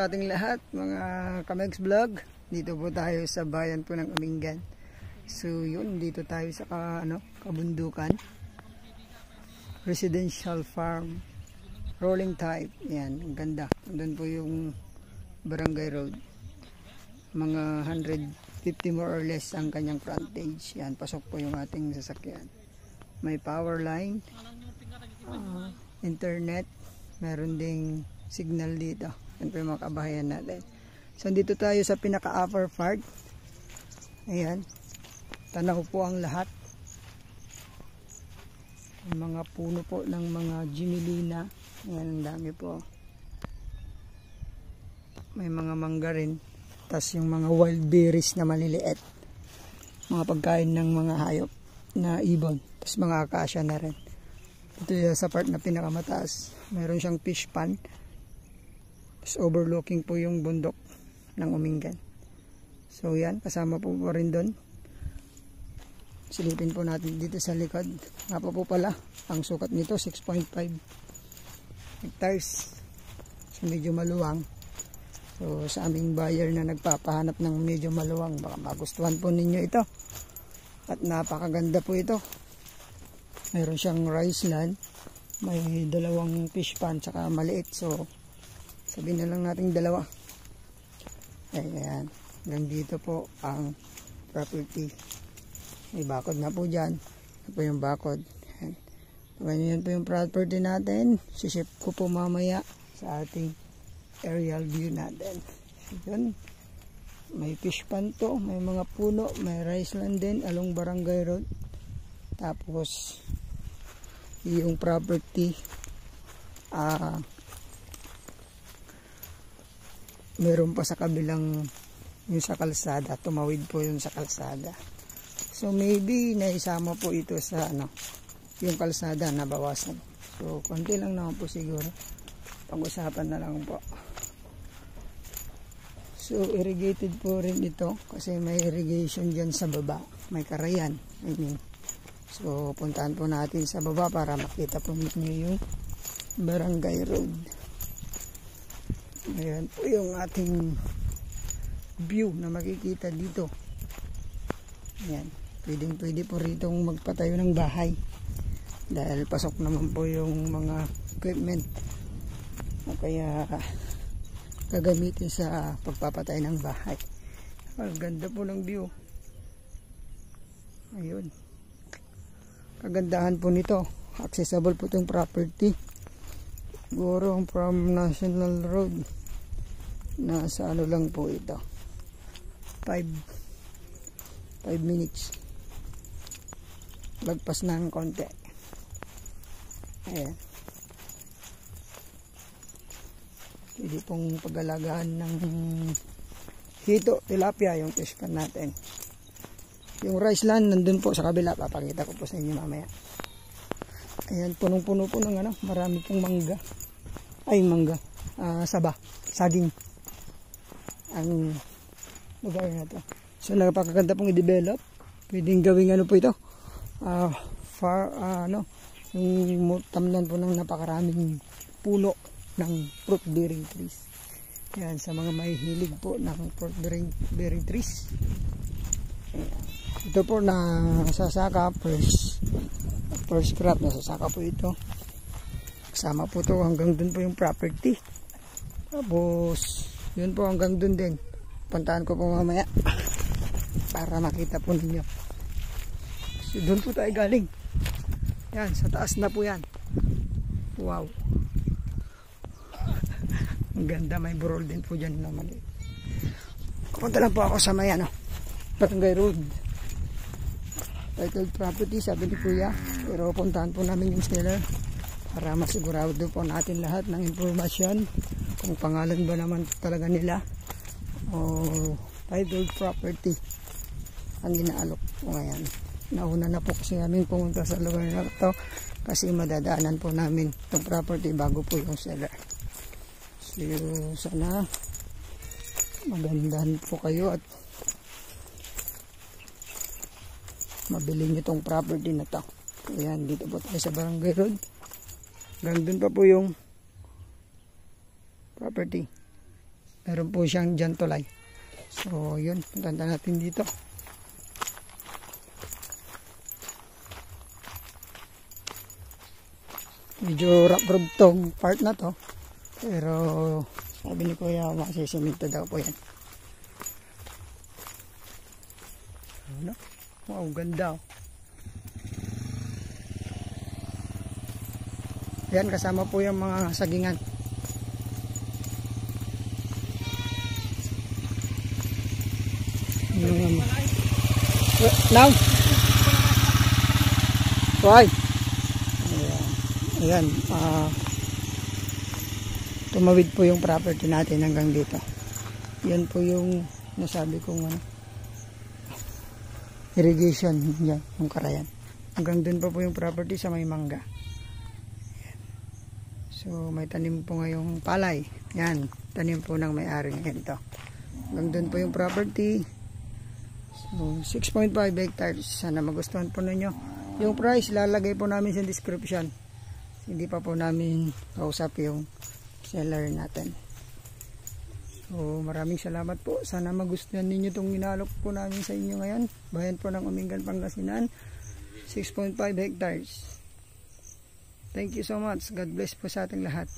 sa ating lahat, mga Kamegs Vlog. Dito po tayo sa bayan po ng Umingan. So yun, dito tayo sa kabundukan. Residential farm, rolling type. Yan, ang ganda. Doon po yung Barangay Road. Mga 150 more or less ang kanyang frontage. Yan, pasok po yung ating sasakyan. May power line, internet, meron ding signal dito. Yan po yung mga kabahayan natin. So dito tayo sa pinaka-upper part. Ayan, tanaw po ang lahat. Yung mga puno po ng mga Jimilina. Ayan, ang dami po. May mga mangga rin. Tapos yung mga wild berries na maliliit. Mga pagkain ng mga hayop na ibon. Tapos mga akasya na rin. Ito yung sa part na pinakamataas. Meron siyang fish pond. Tapos overlooking po yung bundok ng Umingan. So yan, kasama po rin doon. Silipin po natin dito sa likod. Nga po pala, ang sukat nito 6.5 hectares. So medyo maluwang. So sa aming buyer na nagpapahanap ng medyo maluwang, baka magustuhan po ninyo ito. At napakaganda po ito. Mayroon siyang rice land. May dalawang fish pond saka maliit. So sabihin na lang natin dalawa. Ayan. Hanggang dito po ang property. May bakod na po dyan. Ito po yung bakod. Ayan. Ganyan po yung property natin. Sisip ko po mamaya sa ating aerial view natin. Yun. May fish pond to. May mga puno. May rice land din along Barangay Road. Tapos yung property meron pa sa kabilang yung sa kalsada. Tumawid po yung sa kalsada. So maybe naisama po ito sa yung kalsada na bawasan. So konti lang naman po siguro. Pag-usapan na lang po. So irrigated po rin ito kasi may irrigation dyan sa baba. May karayan. I mean. So puntahan po natin sa baba para makita po ninyo yung Barangay Road. Ayan po yung ating view na makikita dito. Ayan. Pwede po rito magpatayo ng bahay. Dahil pasok naman po yung mga equipment o kaya gagamitin sa pagpapatay ng bahay. Ang ganda po ng view. Ayun. Kagandahan po nito. Accessible po itong property. Siguro from National Road. Nasa lang po ito. 5 minutes. Lagpas na ng konti. Ayan. Pwede pong pag-alagaan ng hito, tilapia, yung fish pan natin. Yung rice land nandun po sa kabila. Papakita ko po sa inyo mamaya. Ayan, punong-puno po ng marami pong mangga. Ay, mangga. Saba. Saging. Ang lugar na to. So napakaganda pong i-develop. Pwedeng gawing po ito. Yung tamnan po ng napakaraming puno ng fruit bearing trees. Yan, sa mga may hilig po ng fruit bearing trees. Ayan. Ito po na sasaka first crop na sasaka po ito. Kasama po to hanggang dun po yung property. Tapos yun po hanggang dun din. Puntahan ko po mamaya para makita po ninyo. So dun po tayo galing. Yan, sa taas na po yan. Wow. Ang ganda, may burol din po dyan naman. Punta lang po ako sa may Barangay Road. Titled property, sabi ni Kuya. Pero puntahan po namin yung seller para masigurado po natin lahat ng impormasyon. Kung pangalan ba naman talaga nila o titled property ang inaalok po ngayon. Nauna na po kasi namin pumunta sa lugar na ito kasi madadaanan po namin itong property bago po yung seller. So sana magandahan po kayo at mabili nyo itong property na to. Ayan, dito po tayo sa Barangay Road. Hanggang dun pa po yung property. Meron po siyang dyan tulay. So yun, punta natin dito. Medyo rough road tong part na to. Pero sabi ni Kuya, masisiminto daw po yan. Ano? Wow, ganda oh. Yan, kasama po yung mga sagingan. Now? Why? Ayan. Tumawid po yung property natin hanggang dito. Yan po yung nasabi kong irrigation. Yan, yung karayan. Hanggang dun pa po yung property sa may mangga. So may tanim po ngayong palay. Yan, tanim po ng may-ari ngayon ito. Hanggang dun po yung property. So 6.5 hectares. Sana magustuhan po ninyo. Yung price lalagay po namin sa description. Hindi pa po namin kausap yung seller natin. So maraming salamat po. Sana magustuhan ninyo itong inalok po namin sa inyo ngayon. Bayan po ng Umingan, Pangasinan. 6.5 hectares. Thank you so much. God bless po sa ating lahat.